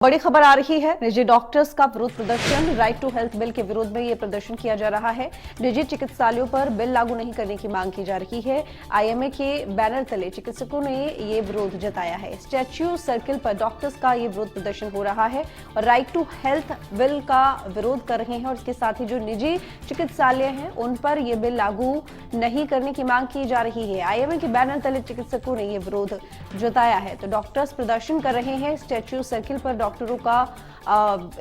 बड़ी खबर आ रही है। निजी डॉक्टर्स का विरोध प्रदर्शन। राइट टू हेल्थ बिल के विरोध में ये प्रदर्शन किया जा रहा है। निजी चिकित्सालयों पर बिल लागू नहीं करने की मांग की जा रही है। आईएमए के बैनर तले चिकित्सकों ने ये विरोध जताया है। स्टैच्यू सर्किल पर डॉक्टर्स का ये विरोध प्रदर्शन हो रहा है और राइट टू हेल्थ बिल का विरोध कर रहे हैं और इसके साथ ही जो निजी चिकित्सालय हैं उन पर यह बिल लागू नहीं करने की मांग की जा रही है। आईएमए के बैनर तले चिकित्सकों ने यह विरोध जताया है। तो डॉक्टर्स प्रदर्शन कर रहे हैं। स्टैच्यू सर्किल पर डॉक्टरों का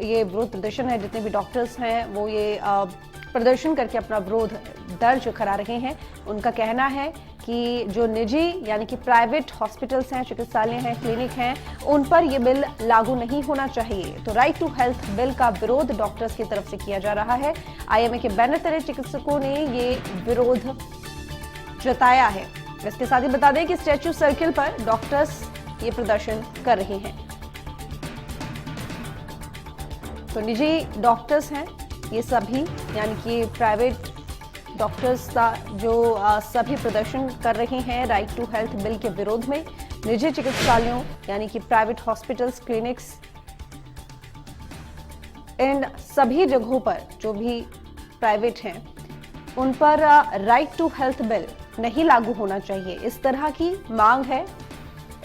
ये विरोध प्रदर्शन है। जितने भी डॉक्टर्स हैं वो ये प्रदर्शन करके अपना विरोध दर्ज करा रहे हैं। उनका कहना है कि जो निजी यानी कि प्राइवेट हॉस्पिटल्स हैं, चिकित्सालय हैं, क्लिनिक हैं, उन पर यह बिल लागू नहीं होना चाहिए। तो राइट टू हेल्थ बिल का विरोध डॉक्टर्स की तरफ से किया जा रहा है। आईएमए के बैनर तले चिकित्सकों ने ये विरोध जताया है। इसके साथ ही बता दें कि स्टैच्यू सर्किल पर डॉक्टर्स ये प्रदर्शन कर रहे हैं। तो निजी डॉक्टर्स हैं ये सभी, यानी कि प्राइवेट डॉक्टर्स का जो सभी प्रदर्शन कर रहे हैं राइट टू हेल्थ बिल के विरोध में। निजी चिकित्सालयों यानी कि प्राइवेट हॉस्पिटल्स, क्लिनिक्स, इन सभी जगहों पर जो भी प्राइवेट हैं उन पर राइट टू हेल्थ बिल नहीं लागू होना चाहिए, इस तरह की मांग है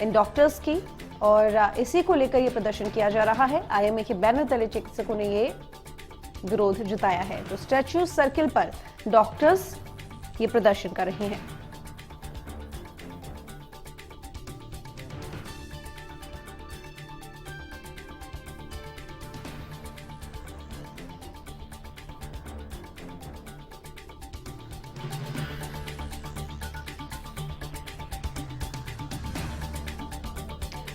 इन डॉक्टर्स की और इसी को लेकर यह प्रदर्शन किया जा रहा है। आईएमए के बैनर तले चिकित्सकों ने ये विरोध जताया है। तो स्टैच्यू सर्किल पर डॉक्टर्स ये प्रदर्शन कर रहे हैं।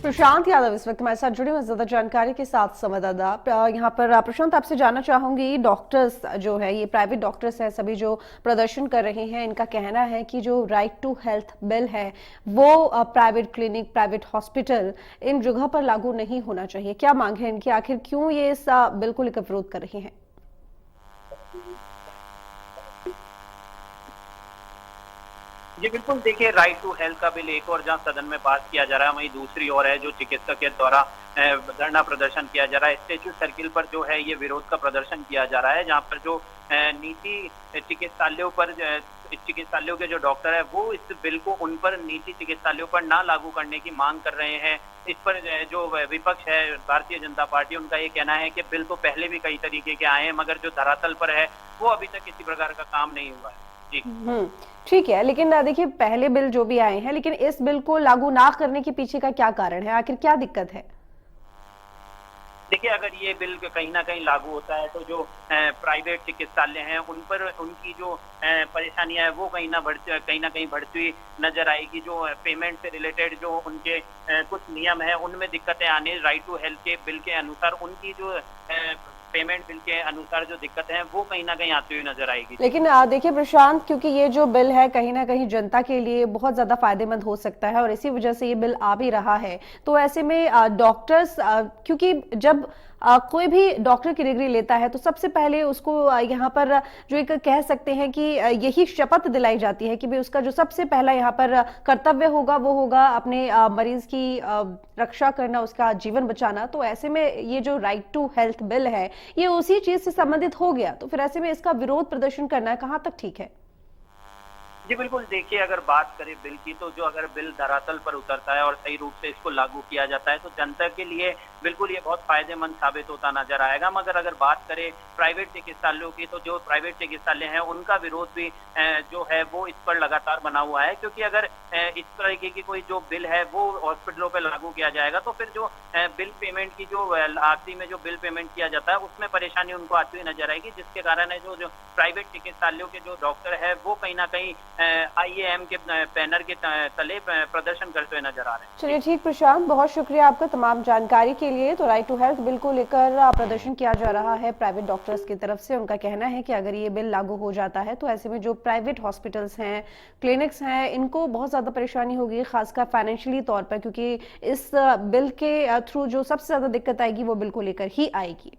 प्रशांत यादव इस वक्त हमारे साथ जुड़े हुए ज्यादा जानकारी के साथ संवाददाता यहाँ पर। प्रशांत, आपसे जानना चाहूंगी, डॉक्टर्स जो है ये प्राइवेट डॉक्टर्स हैं सभी जो प्रदर्शन कर रहे हैं, इनका कहना है कि जो राइट टू हेल्थ बिल है वो प्राइवेट क्लिनिक, प्राइवेट हॉस्पिटल, इन जगह पर लागू नहीं होना चाहिए। क्या मांग है इनकी, आखिर क्यों ये इस बिल को लेकर विरोध कर रहे हैं? जी बिल्कुल, देखिए राइट टू हेल्थ का बिल एक और जहां सदन में पास किया जा रहा है, वहीं दूसरी ओर है जो चिकित्सक के द्वारा धरना प्रदर्शन किया जा रहा है। स्टैच्यू सर्किल पर जो है ये विरोध का प्रदर्शन किया जा रहा है, जहां पर जो निजी चिकित्सालयों पर चिकित्सालयों के जो डॉक्टर है वो इस बिल को उन पर निजी चिकित्सालयों पर ना लागू करने की मांग कर रहे हैं। इस पर जो विपक्ष है भारतीय जनता पार्टी, उनका ये कहना है कि बिल तो पहले भी कई तरीके के आए हैं मगर जो धरातल पर है वो अभी तक किसी प्रकार का काम नहीं हुआ है। जी ठीक है, लेकिन देखिए पहले बिल जो भी आए हैं, लेकिन इस बिल को लागू ना करने के पीछे का क्या कारण है, आखिर क्या दिक्कत है? देखिए, अगर ये बिल कहीं ना कहीं लागू होता है तो जो प्राइवेट चिकित्सालय हैं उन पर उनकी जो परेशानियां है वो कहीं ना कहीं बढ़ती हुई नजर आएगी। जो पेमेंट से रिलेटेड जो उनके कुछ नियम है उनमें दिक्कतें आने, राइट टू हेल्थ के बिल के अनुसार उनकी जो पेमेंट बिल के अनुसार जो दिक्कतें हैं वो कहीं ना कहीं आती हुई नजर आएगी। लेकिन देखिए प्रशांत, क्योंकि ये जो बिल है कहीं ना कहीं जनता के लिए बहुत ज्यादा फायदेमंद हो सकता है और इसी वजह से ये बिल आ भी रहा है, तो ऐसे में डॉक्टर्स, क्योंकि जब कोई भी डॉक्टर की डिग्री लेता है तो सबसे पहले उसको यहाँ पर जो एक कह सकते हैं कि यही शपथ दिलाई जाती है कि भाई उसका जो सबसे पहला यहाँ पर कर्तव्य होगा वो होगा अपने मरीज की रक्षा करना, उसका जीवन बचाना। तो ऐसे में ये जो राइट टू हेल्थ बिल है ये उसी चीज से संबंधित हो गया, तो फिर ऐसे में इसका विरोध प्रदर्शन करना कहां तक ठीक है? जी बिल्कुल, देखिए अगर बात करें बिल की तो जो अगर बिल धरातल पर उतरता है और सही रूप से इसको लागू किया जाता है तो जनता के लिए बिल्कुल ये बहुत फायदेमंद साबित होता नजर आएगा। मगर अगर बात करें प्राइवेट चिकित्सालयों की तो जो प्राइवेट चिकित्सालय हैं उनका विरोध भी जो है वो इस पर लगातार बना हुआ है, क्योंकि अगर इस तरीके की कोई जो बिल है वो हॉस्पिटलों पर लागू किया जाएगा तो फिर जो बिल पेमेंट की जो आखिरी में जो बिल पेमेंट किया जाता है उसमें परेशानी उनको आती हुई नजर आएगी, जिसके कारण है जो प्राइवेट चिकित्सालयों के जो डॉक्टर है वो कहीं ना कहीं आईएएम के बैनर के तले प्रदर्शन करते हुए नजर आ रहे हैं। चलिए ठीक प्रशांत, बहुत शुक्रिया आपका तमाम जानकारी के लिए। तो राइट टू हेल्थ बिल को लेकर प्रदर्शन किया जा रहा है प्राइवेट डॉक्टर्स की तरफ से। उनका कहना है कि अगर ये बिल लागू हो जाता है तो ऐसे में जो प्राइवेट हॉस्पिटल्स हैं, क्लिनिक्स हैं, इनको बहुत ज्यादा परेशानी होगी, खासकर फाइनेंशियली तौर पर, क्योंकि इस बिल के थ्रू जो सबसे ज्यादा दिक्कत आएगी वो बिल को लेकर ही आएगी।